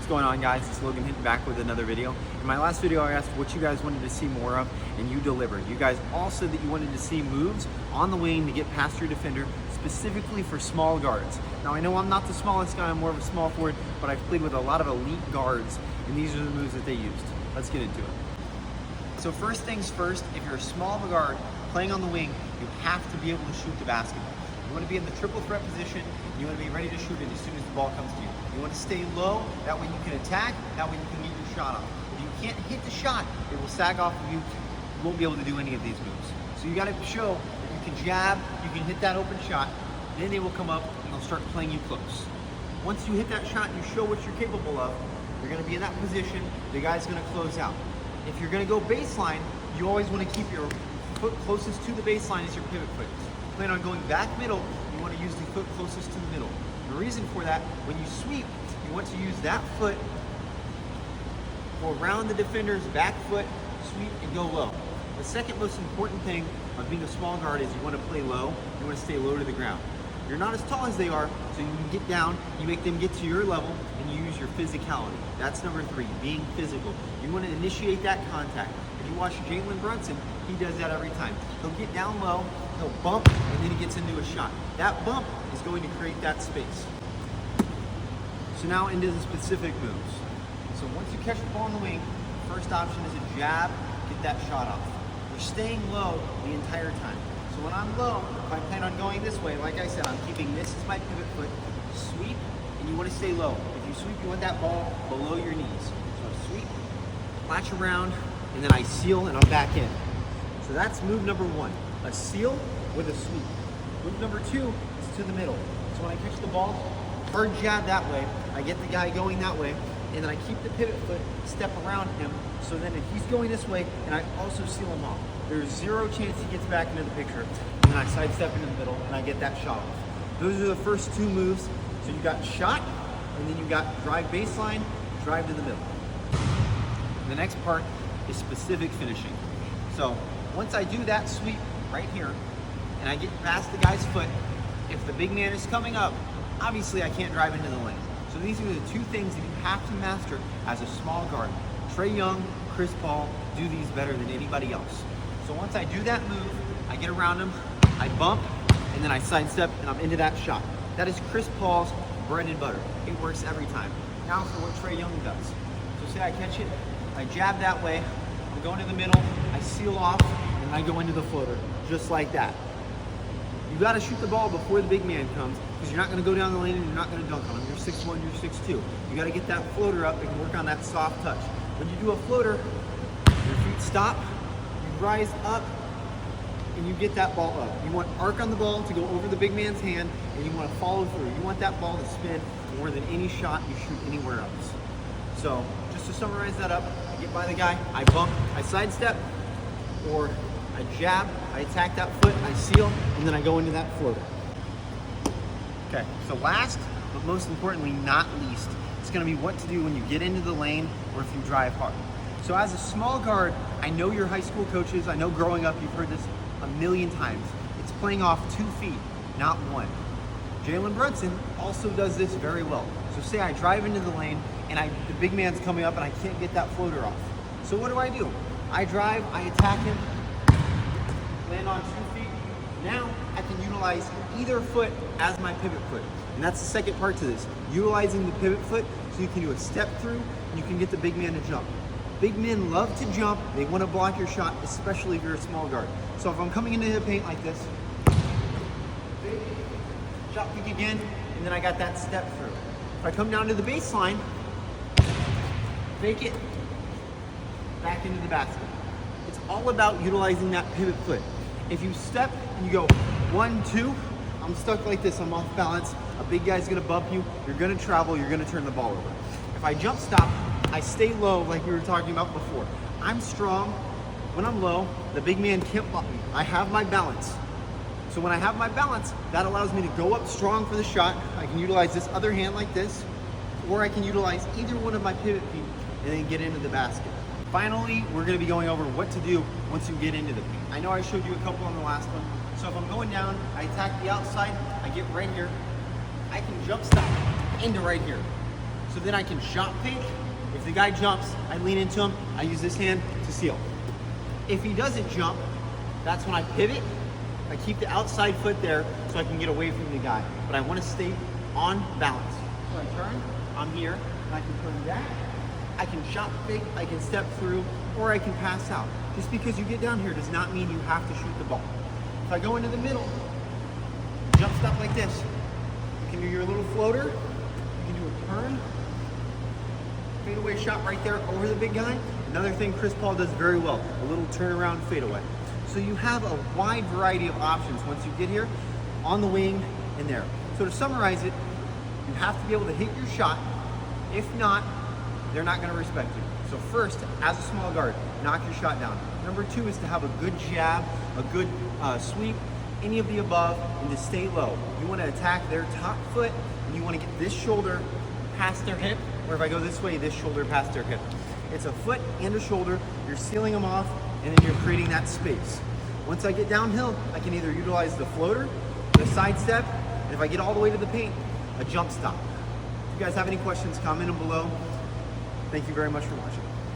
What's going on, guys? It's Logan Hinton back with another video. In my last video I asked what you guys wanted to see more of, and you delivered. You guys all said that you wanted to see moves on the wing to get past your defender, specifically for small guards. Now I know I'm not the smallest guy, I'm more of a small forward, but I've played with a lot of elite guards, and these are the moves that they used. Let's get into it. So first things first, if you're a small guard playing on the wing, you have to be able to shoot the basketball. You want to be in the triple threat position, and you want to be ready to shoot it as soon as the ball comes to you. You want to stay low, that way you can attack, that way you can get your shot off. If you can't hit the shot, it will sag off of you. You won't be able to do any of these moves. So you got to show that you can jab, you can hit that open shot, then they will come up and they'll start playing you close. Once you hit that shot and you show what you're capable of, you're going to be in that position, the guy's going to close out. If you're going to go baseline, you always want to keep your foot closest to the baseline as your pivot foot. Plan on going back middle, you want to use the foot closest to the middle. The reason for that, when you sweep, you want to use that foot, go around the defender's back foot, sweep, and go low. The second most important thing of being a small guard is you want to play low, you want to stay low to the ground. You're not as tall as they are, so you can get down, you make them get to your level, and you use your physicality. That's number 3, being physical. You want to initiate that contact. If you watch Jalen Brunson, he does that every time. He'll get down low, he'll bump, and then he gets into a shot. That bump is going to create that space. So now into the specific moves. So once you catch the ball in the wing, first option is a jab, get that shot off. You're staying low the entire time. So when I'm low, if I plan on going this way, like I said, I'm keeping this as my pivot foot, sweep, and you want to stay low. If you sweep, you want that ball below your knees. So sweep, latch around, and then I seal and I'm back in. So that's move number 1, a seal with a sweep. Move number 2 is to the middle. So when I catch the ball, hard jab that way, I get the guy going that way, and then I keep the pivot foot, step around him, so then if he's going this way, and I also seal him off. There's 0 chance he gets back into the picture, and then I sidestep into the middle, and I get that shot off. Those are the first 2 moves. So you got shot, and then you got drive baseline, drive to the middle. The next part is specific finishing. So once I do that sweep right here, and I get past the guy's foot, if the big man is coming up, obviously I can't drive into the lane. So these are the 2 things that you have to master as a small guard. Trae Young, Chris Paul do these better than anybody else. So once I do that move, I get around him, I bump, and then I sidestep, and I'm into that shot. That is Chris Paul's bread and butter. It works every time. Now for what Trae Young does. So say I catch it, I jab that way, I'm going to the middle, I seal off, and I go into the floater, just like that. You got to shoot the ball before the big man comes, because you're not going to go down the lane and you're not going to dunk on him. You're 6'1", you're 6'2". You got to get that floater up and work on that soft touch. When you do a floater, your feet stop, you rise up, and you get that ball up. You want arc on the ball to go over the big man's hand, and you want to follow through. You want that ball to spin more than any shot you shoot anywhere else. So just to summarize that up, I get by the guy, I bump, I sidestep, or I jab, I attack that foot, I seal, and then I go into that floater. Okay, so last, but most importantly not least, it's gonna be what to do when you get into the lane or if you drive hard. So as a small guard, I know your high school coaches, I know growing up you've heard this a million times. It's playing off 2 feet, not 1. Jalen Brunson also does this very well. So say I drive into the lane and the big man's coming up and I can't get that floater off. So what do? I drive, I attack him, land on 2 feet. Now I can utilize either foot as my pivot foot. And that's the second part to this. Utilizing the pivot foot so you can do a step through and you can get the big man to jump. Big men love to jump. They want to block your shot, especially if you're a small guard. So if I'm coming into the paint like this, fake, shot kick again, and then I got that step through. If I come down to the baseline, fake it, back into the basket. It's all about utilizing that pivot foot. If you step and you go 1, 2, I'm stuck like this, I'm off balance, a big guy's gonna bump you, you're gonna travel, you're gonna turn the ball over. If I jump stop, I stay low like we were talking about before. I'm strong. When I'm low, the big man can't bump me. I have my balance. So when I have my balance, that allows me to go up strong for the shot. I can utilize this other hand like this, or I can utilize either one of my pivot feet and then get into the basket. Finally, we're gonna be going over what to do once you get into the paint. I know I showed you a couple on the last one. So if I'm going down, I attack the outside, I get right here, I can jump stop into right here. So then I can shot fake. If the guy jumps, I lean into him, I use this hand to seal. If he doesn't jump, that's when I pivot. I keep the outside foot there so I can get away from the guy. But I want to stay on balance. So I turn, I'm here, and I can turn back. I can shot fake, I can step through, or I can pass out. Just because you get down here does not mean you have to shoot the ball. If I go into the middle, jump stop like this, you can do your little floater, you can do a turn, fadeaway shot right there over the big guy. Another thing Chris Paul does very well, a little turnaround fadeaway. So you have a wide variety of options once you get here, on the wing and there. So to summarize it, you have to be able to hit your shot. If not, they're not going to respect you. So first, as a small guard, knock your shot down. Number two is to have a good jab, a good sweep, any of the above, and to stay low. You want to attack their top foot, and you want to get this shoulder past their hip, or if I go this way, this shoulder past their hip. It's a foot and a shoulder. You're sealing them off, and then you're creating that space. Once I get downhill, I can either utilize the floater, the side step, and if I get all the way to the paint, a jump stop. If you guys have any questions, comment them below. Thank you very much for watching.